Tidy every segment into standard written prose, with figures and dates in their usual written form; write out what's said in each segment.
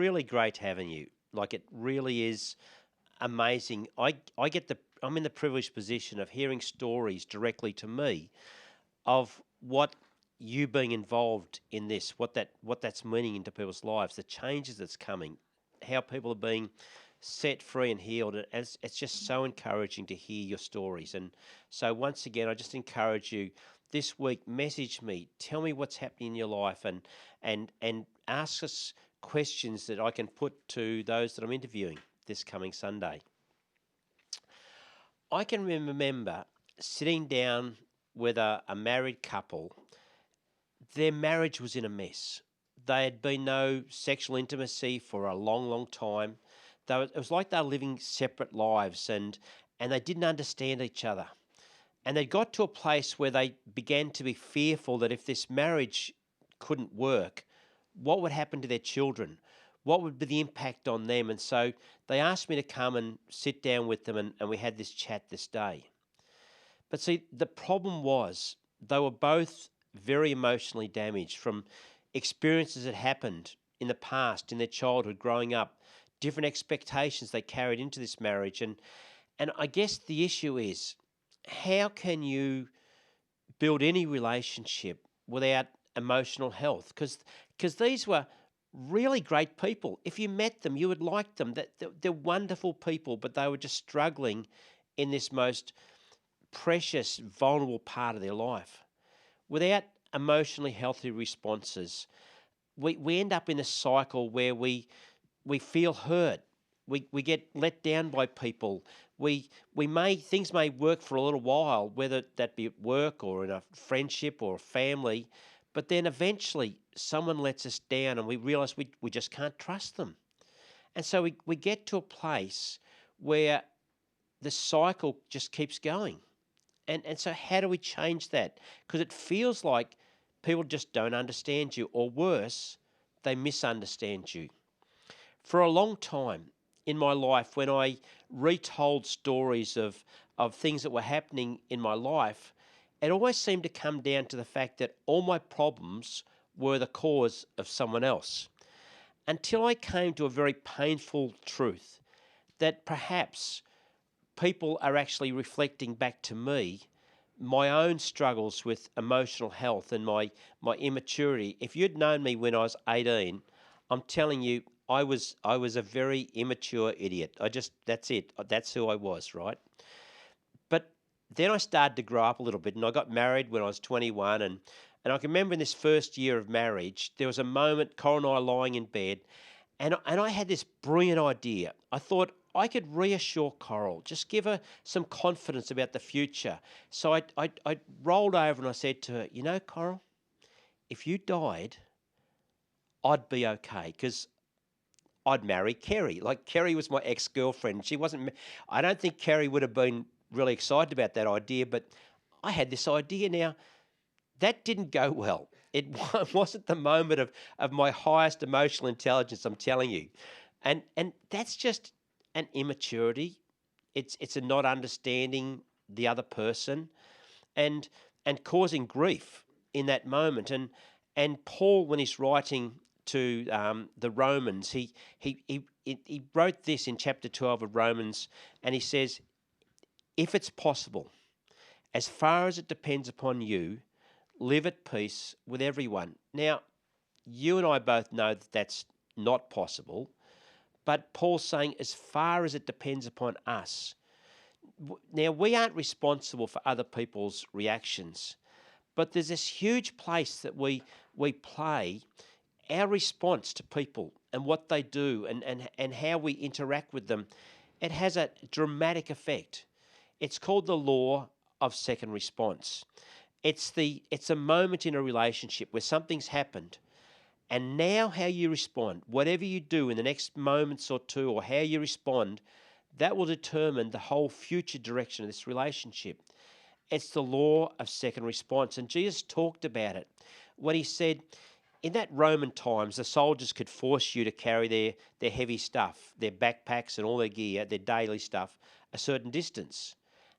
really great having you. Like it really is amazing. I'm in the privileged position of hearing stories directly to me of what you being involved in this, what that's meaning into people's lives, the changes that's coming, how people are being set free and healed. And it's just so encouraging to hear your stories. And so once again, I just encourage you this week, message me, tell me what's happening in your life, and ask us questions that I can put to those that I'm interviewing this coming Sunday. I can remember sitting down with a married couple. Their marriage was in a mess. They had been no sexual intimacy for a long, long time. It was like they were living separate lives, and they didn't understand each other. And they got to a place where they began to be fearful that if this marriage couldn't work, what would happen to their children? What would be the impact on them? And so they asked me to come and sit down with them, and we had this chat this day. But see, the problem was they were both very emotionally damaged from experiences that happened in the past, in their childhood, growing up, different expectations they carried into this marriage. And I guess the issue is, how can you build any relationship without emotional health? Because these were really great people. If you met them, you would like them. They're wonderful people, but they were just struggling in this most precious, vulnerable part of their life. Without emotionally healthy responses, we end up in a cycle where we feel hurt. We get let down by people. We may things may work for a little while, whether that be at work or in a friendship or a family, but then eventually someone lets us down and we realize we just can't trust them. And so we get to a place where the cycle just keeps going. And so how do we change that? Because it feels like people just don't understand you, or worse, they misunderstand you. For a long time in my life, when I retold stories of things that were happening in my life, it always seemed to come down to the fact that all my problems were the cause of someone else. Until I came to a very painful truth that perhaps people are actually reflecting back to me my own struggles with emotional health and my immaturity. If you'd known me when I was 18, I'm telling you, I was a very immature idiot. That's it. That's who I was, right? But then I started to grow up a little bit, and I got married when I was 21, and I can remember in this first year of marriage, there was a moment, Coral and I lying in bed, and I had this brilliant idea. I thought I could reassure Coral, just give her some confidence about the future. So I rolled over and I said to her, you know, Coral, if you died, I'd be okay because I'd marry Kerry. Like Kerry was my ex-girlfriend. She wasn't. I don't think Kerry would have been really excited about that idea, but I had this idea. Now that didn't go well. It wasn't the moment of my highest emotional intelligence. I'm telling you, and that's just an immaturity. It's a not understanding the other person, and causing grief in that moment. And Paul, when he's writing to the Romans, he wrote this in chapter 12 of Romans, and he says, if it's possible, as far as it depends upon you, live at peace with everyone. Now, you and I both know that that's not possible, but Paul's saying, as far as it depends upon us. Now, we aren't responsible for other people's reactions, but there's this huge place that we play our response to people and what they do, and how we interact with them. It has a dramatic effect. It's called the law of second response. It's a moment in a relationship where something's happened, and now how you respond, whatever you do in the next moments or two, or how you respond, that will determine the whole future direction of this relationship. It's the law of second response. And Jesus talked about it when he said, in that Roman times, the soldiers could force you to carry their heavy stuff, their backpacks and all their gear, their daily stuff, a certain distance.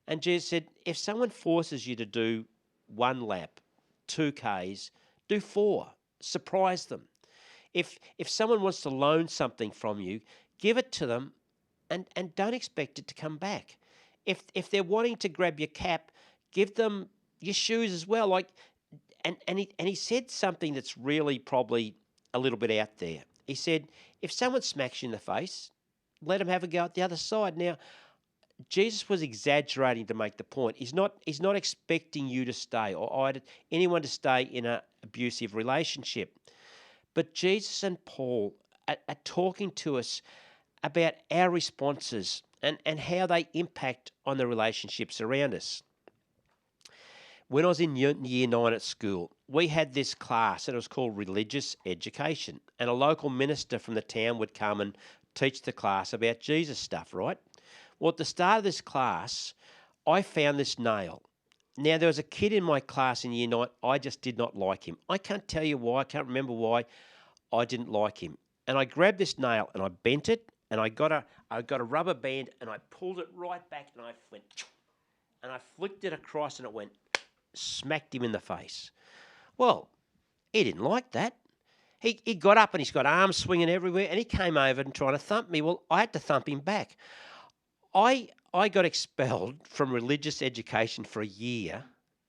And Jesus said, if someone forces you to do 1 lap, 2 Ks, do 4. Surprise them. If someone wants to loan something from you, give it to them and don't expect it to come back. If they're wanting to grab your cap, give them your shoes as well. Like and he said something that's really probably a little bit out there. He said, if someone smacks you in the face, let them have a go at the other side. Now, Jesus was exaggerating to make the point. He's not expecting you to stay or anyone to stay in an abusive relationship. But Jesus and Paul are talking to us about our responses and how they impact on the relationships around us. When I was in year 9 at school, we had this class and it was called Religious Education. And a local minister from the town would come and teach the class about Jesus stuff, right? Well, at the start of this class, I found this nail. Now, there was a kid in my class in year 9, I just did not like him. I can't tell you why, I can't remember why I didn't like him. And I grabbed this nail and I bent it and I got a rubber band and I pulled it right back and I went and I flicked it across and it went smacked him in the face. Well, he didn't like that. He got up and he's got arms swinging everywhere and he came over and trying to thump me. Well, I had to thump him back. I got expelled from religious education for a year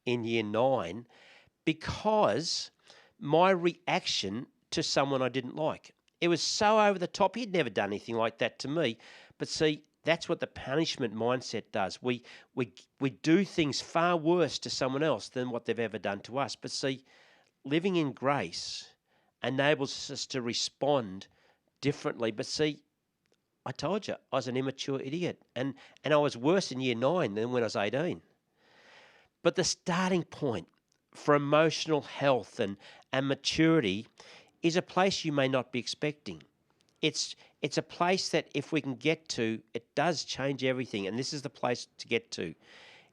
in year 9 because my reaction to someone I didn't like. It was so over the top. He'd never done anything like that to me. But see, that's what the punishment mindset does. We do things far worse to someone else than what they've ever done to us. But see, living in grace enables us to respond differently. But see, I told you, I was an immature idiot. And I was worse in year 9 than when I was 18. But the starting point for emotional health and maturity is a place you may not be expecting. It's a place that if we can get to, it does change everything. And this is the place to get to.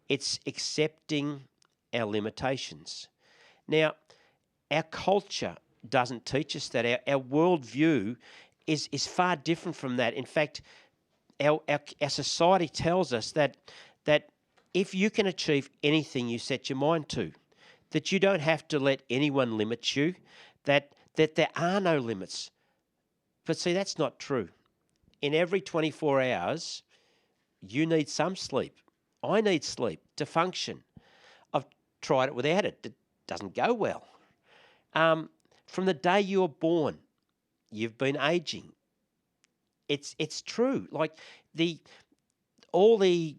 It's accepting our limitations. Now, our culture doesn't teach us that. Our worldview is far different from that. In fact, our society tells us that if you can achieve anything you set your mind to, that you don't have to let anyone limit you, that there are no limits. But see, that's not true. In every 24 hours, you need some sleep. I need sleep to function. I've tried it without it. It doesn't go well. From the day you were born, you've been aging. It's true. Like all the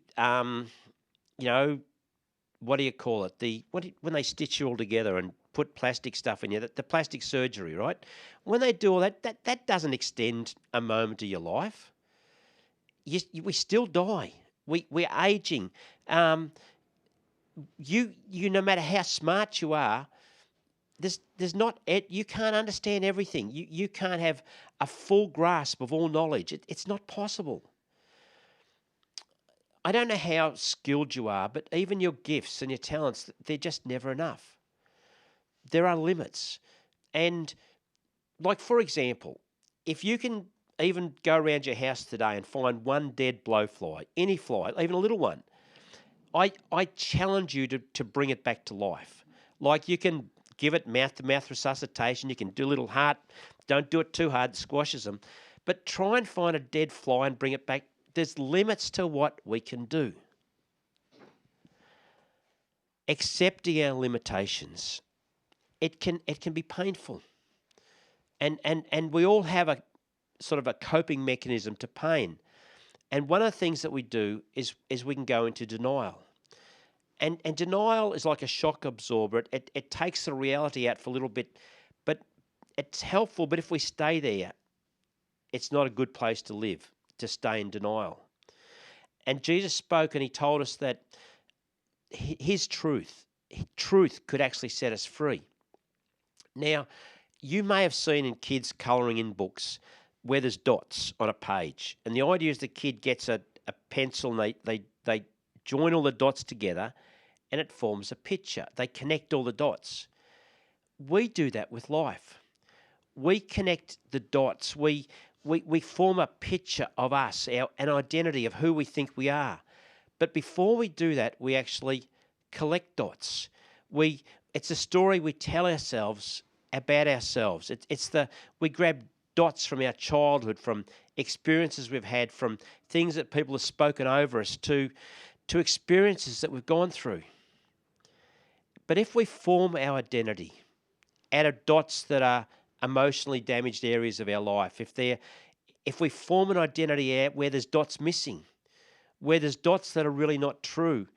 what do you call it? When they stitch you all together and put plastic stuff in you, the plastic surgery, right? When they do all that doesn't extend a moment of your life. We still die. We're aging. You no matter how smart you are, you can't understand everything. You can't have a full grasp of all knowledge. It's not possible. I don't know how skilled you are, but even your gifts and your talents, they're just never enough. There are limits. And like, for example, if you can even go around your house today and find one dead blowfly, any fly, even a little one, I challenge you to bring it back to life. Like, you can give it mouth-to-mouth resuscitation. You can do a little heart. Don't do it too hard. It squashes them. But try and find a dead fly and bring it back. There's limits to what we can do. Accepting our limitations, it can be painful. And we all have a sort of a coping mechanism to pain. And one of the things that we do is we can go into denial. And denial is like a shock absorber. It takes the reality out for a little bit, but it's helpful. But if we stay there, it's not a good place to live, to stay in denial. And Jesus spoke and he told us that his truth could actually set us free. Now, you may have seen in kids colouring in books where there's dots on a page. And the idea is the kid gets a pencil and they join all the dots together and it forms a picture. They connect all the dots. We do that with life. We connect the dots. We form a picture of us, an identity of who we think we are. But before we do that, we actually collect dots. It's a story we tell ourselves about ourselves. We grab dots from our childhood, from experiences we've had, from things that people have spoken over us, to experiences that we've gone through. But if we form our identity out of dots that are emotionally damaged areas of our life, if we form an identity out where there's dots missing, where there's dots that are really not true,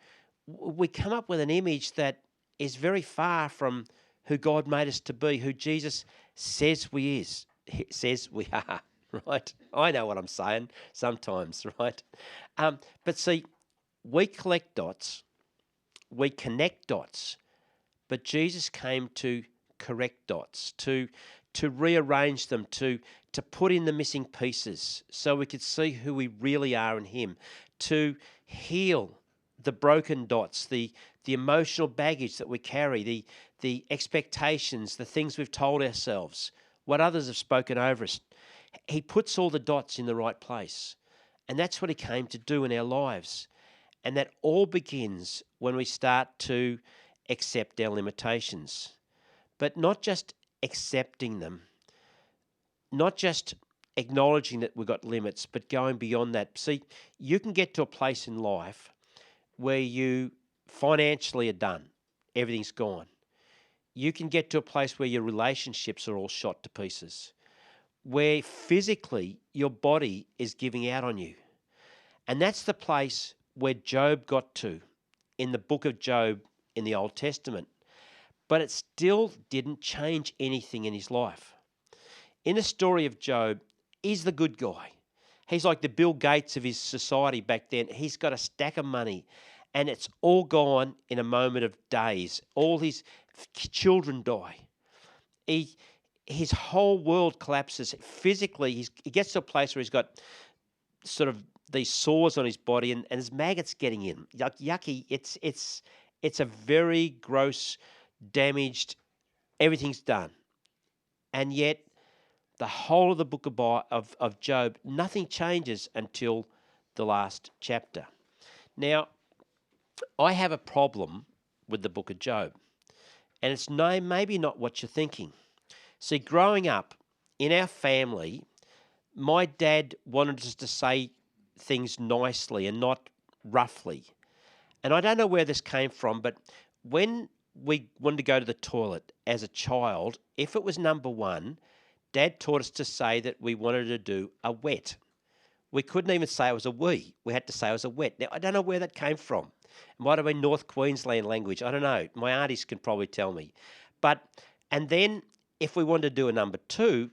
we come up with an image that is very far from who God made us to be, who Jesus says says we are, right? I know what I'm saying sometimes, right? But see, we collect dots, we connect dots, but Jesus came to correct dots, to rearrange them, to put in the missing pieces so we could see who we really are in him, to heal the broken dots, the emotional baggage that we carry, the expectations, the things we've told ourselves, what others have spoken over us. He puts all the dots in the right place. And that's what he came to do in our lives. And that all begins when we start to accept our limitations. But not just accepting them, not just acknowledging that we've got limits, but going beyond that. See, you can get to a place in life where you financially are done. Everything's gone. You can get to a place where your relationships are all shot to pieces, where physically your body is giving out on you. And that's the place where Job got to in the book of Job in the Old Testament. But it still didn't change anything in his life. In the story of Job, he's the good guy. He's like the Bill Gates of his society back then. He's got a stack of money, and it's all gone in a moment of days. All his children die. His whole world collapses. Physically, he gets to a place where he's got sort of these sores on his body, and there's maggots getting in. Yucky. It's a very gross, damaged, everything's done. And yet, the whole of the book of Job, nothing changes until the last chapter. Now, I have a problem with the book of Job, and it's maybe not what you're thinking. See, growing up in our family, my dad wanted us to say things nicely and not roughly. And I don't know where this came from, but when we wanted to go to the toilet as a child, if it was number one, Dad taught us to say that we wanted to do a wet. We couldn't even say it was a wee. We had to say it was a wet. Now, I don't know where that came from. It might have been North Queensland language. I don't know. My aunties can probably tell me. And then if we wanted to do a number two,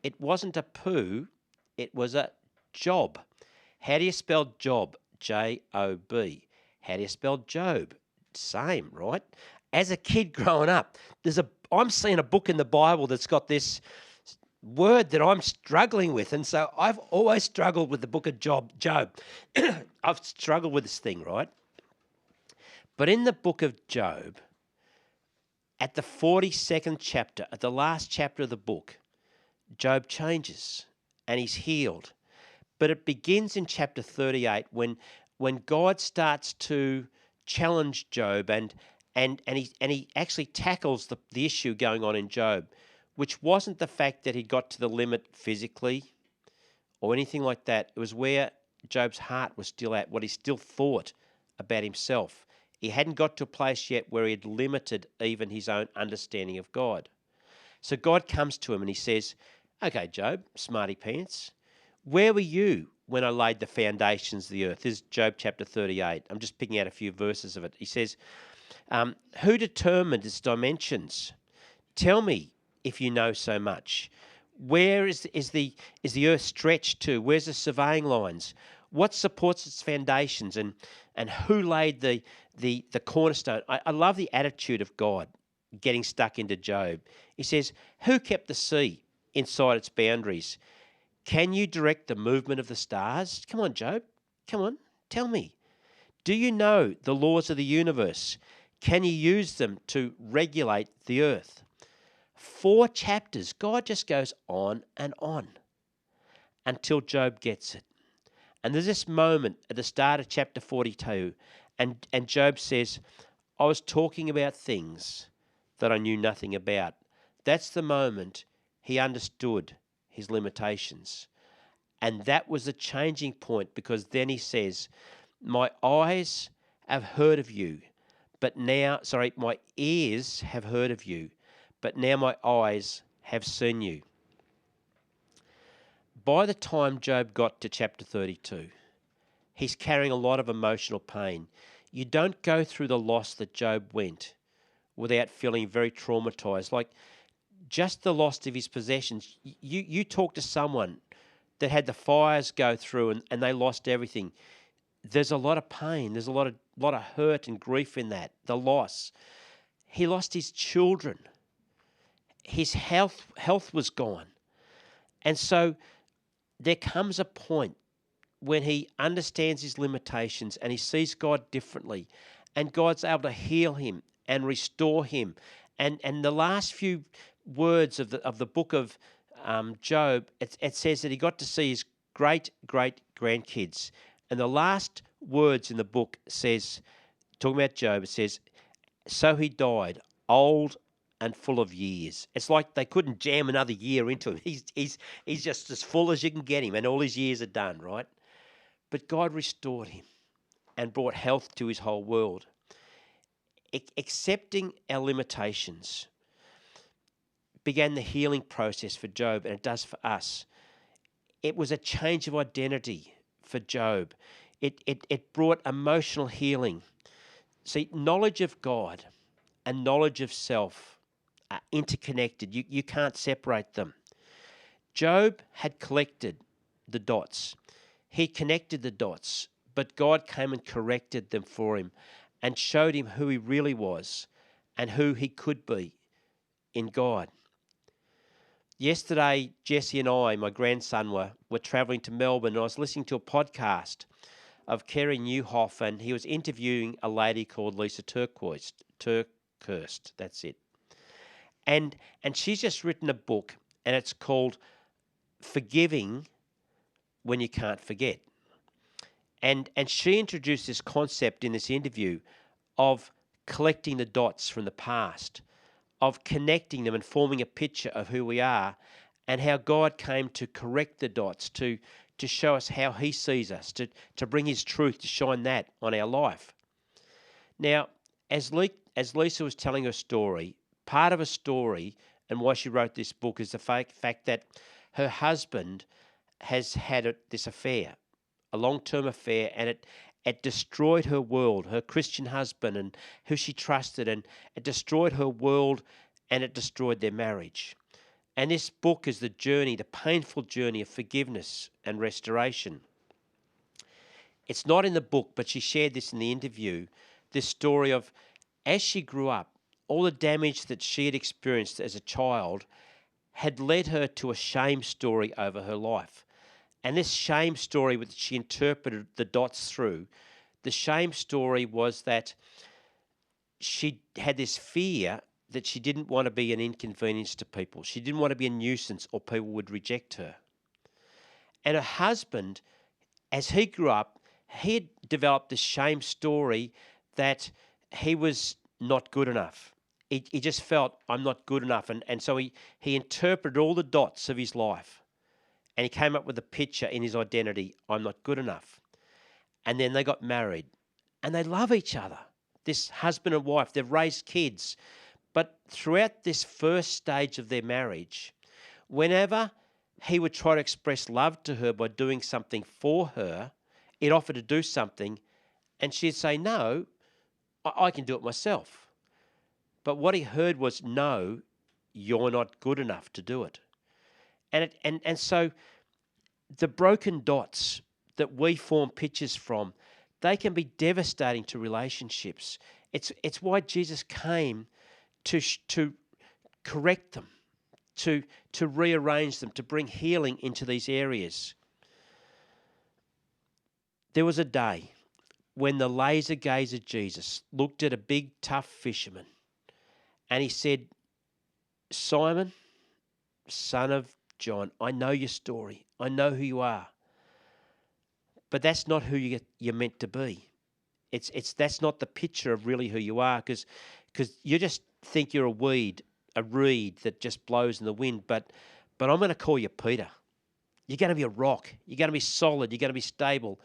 it wasn't a poo, it was a job. How do you spell job? J-O-B. How do you spell Job? Same, right? As a kid growing up, I'm seeing a book in the Bible that's got this word that I'm struggling with. And so I've always struggled with the book of Job. I've struggled with this thing, right? But in the book of Job, at the 42nd chapter, at the last chapter of the book, Job changes and he's healed. But it begins in chapter 38 when God starts to challenge Job and he actually tackles the issue going on in Job, which wasn't the fact that he got to the limit physically or anything like that. It was where Job's heart was still at, what he still thought about himself. He hadn't got to a place yet where he had limited even his own understanding of God. So God comes to him and he says, okay, Job, smarty pants, where were you when I laid the foundations of the earth? This is Job chapter 38. I'm just picking out a few verses of it. He says, who determined its dimensions? Tell me if you know so much. Where is the earth stretched to? Where's the surveying lines? What supports its foundations? And who laid the cornerstone? I love the attitude of God getting stuck into Job. He says, who kept the sea inside its boundaries? Can you direct the movement of the stars? Come on, Job. Come on, tell me. Do you know the laws of the universe? Can you use them to regulate the earth? 4 chapters, God just goes on and on until Job gets it. And there's this moment at the start of chapter 42, and Job says, I was talking about things that I knew nothing about. That's the moment he understood his limitations. And that was the changing point, because then he says, my eyes have heard of you, but now, sorry, my ears have heard of you, but now my eyes have seen you. By the time Job got to chapter 32, he's carrying a lot of emotional pain. You don't go through the loss that Job went without feeling very traumatized. Like just the loss of his possessions. You talk to someone that had the fires go through and they lost everything. There's a lot of pain. There's a lot of hurt and grief in that. The loss. He lost his children. His health was gone. And so there comes a point when he understands his limitations and he sees God differently, and God's able to heal him and restore him. And the last few words of the book of Job, it says that he got to see his great grandkids. And the last words in the book says, talking about Job, it says, so he died old and full of years. It's like they couldn't jam another year into him. He's just as full as you can get him, and all his years are done, right? But God restored him and brought health to his whole world. Accepting our limitations began the healing process for Job, and it does for us. It was a change of identity for Job. It brought emotional healing. See, knowledge of God and knowledge of self are interconnected. You can't separate them. Job had collected the dots. He connected the dots, but God came and corrected them for him and showed him who he really was and who he could be in God. Yesterday, Jesse and I, my grandson, were travelling to Melbourne, and I was listening to a podcast of Kerry Newhoff, and he was interviewing a lady called Lisa Turkhurst, that's it. And she's just written a book, and it's called Forgiving When You Can't Forget. And she introduced this concept in this interview of collecting the dots from the past, of connecting them and forming a picture of who we are, and how God came to correct the dots, to show us how he sees us, to bring his truth, to shine that on our life. Now, as Lisa was telling her story, part of her story and why she wrote this book is the fact that her husband has had this affair, a long-term affair, and it destroyed her world, her Christian husband and who she trusted, and it destroyed her world and it destroyed their marriage. And this book is the painful journey of forgiveness and restoration. It's not in the book, but she shared this in the interview, this story of as she grew up, all the damage that she had experienced as a child had led her to a shame story over her life. And this shame story, which she interpreted the dots through, the shame story was that she had this fear that she didn't want to be an inconvenience to people. She didn't want to be a nuisance or people would reject her. And her husband, as he grew up, he had developed this shame story that he was not good enough. He just felt, I'm not good enough. And so he interpreted all the dots of his life. And he came up with a picture in his identity, I'm not good enough. And then they got married. And they love each other. This husband and wife, they've raised kids. But throughout this first stage of their marriage, whenever he would try to express love to her by doing something for her, he'd offer to do something, and she'd say, no, I can do it myself. But what he heard was, no, you're not good enough to do it. And so the broken dots that we form pictures from, they can be devastating to relationships. It's why Jesus came to correct them, to rearrange them, to bring healing into these areas. There was a day when the laser gaze of Jesus looked at a big, tough fisherman, and he said, Simon, son of John, I know your story. I know who you are. But that's not who you're meant to be. That's not the picture of really who you are, because you just think you're a weed a reed that just blows in the wind, but I'm going to call you Peter. You're going to be a rock. You're going to be solid. You're going to be stable.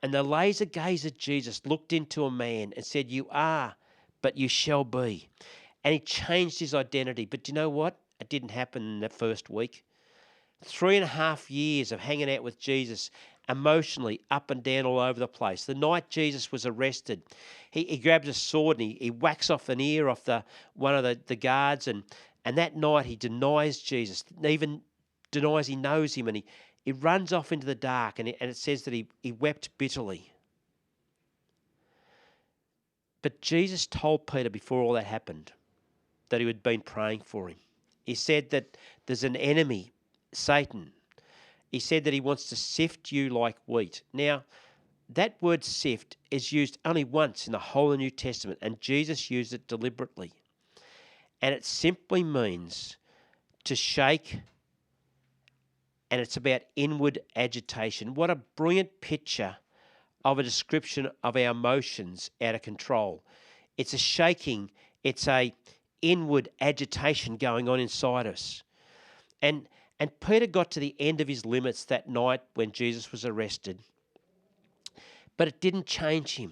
And the laser gaze of Jesus looked into a man and said, you are, but you shall be. And he changed his identity. But do you know what? It didn't happen in that first week. 3.5 years of hanging out with Jesus, emotionally up and down all over the place. The night Jesus was arrested, he grabs a sword and he whacks off an ear off one of the guards, and that night he denies Jesus, even denies he knows him, and he runs off into the dark, and it says that he wept bitterly. But Jesus told Peter before all that happened that he had been praying for him. He said that there's an enemy, Satan. He said that he wants to sift you like wheat. Now, that word sift is used only once in the whole of the New Testament, and Jesus used it deliberately. And it simply means to shake, and it's about inward agitation. What a brilliant picture of a description of our emotions out of control. It's a shaking, it's a inward agitation going on inside us. And Peter got to the end of his limits that night when Jesus was arrested. But it didn't change him.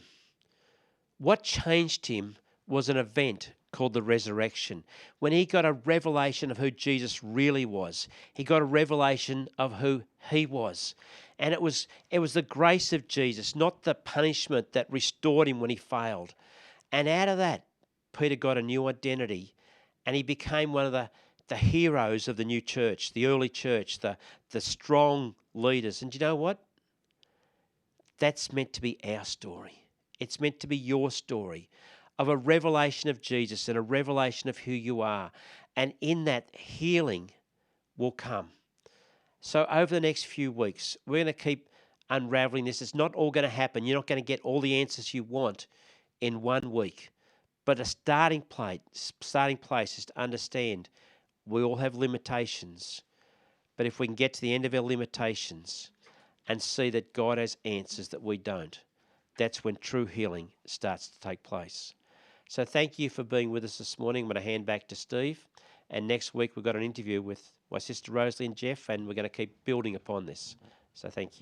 What changed him was an event called the resurrection. When he got a revelation of who Jesus really was, he got a revelation of who he was. And it was the grace of Jesus, not the punishment, that restored him when he failed. And out of that, Peter got a new identity, and he became one of the heroes of the new church, the early church, the strong leaders. And you know what? That's meant to be our story. It's meant to be your story of a revelation of Jesus and a revelation of who you are. And in that, healing will come. So over the next few weeks, we're going to keep unraveling this. It's not all going to happen. You're not going to get all the answers you want in 1 week. But a starting place is to understand we all have limitations. But if we can get to the end of our limitations and see that God has answers that we don't, that's when true healing starts to take place. So thank you for being with us this morning. I'm going to hand back to Steve. And next week we've got an interview with my sister Rosalie and Jeff, and we're going to keep building upon this. So thank you.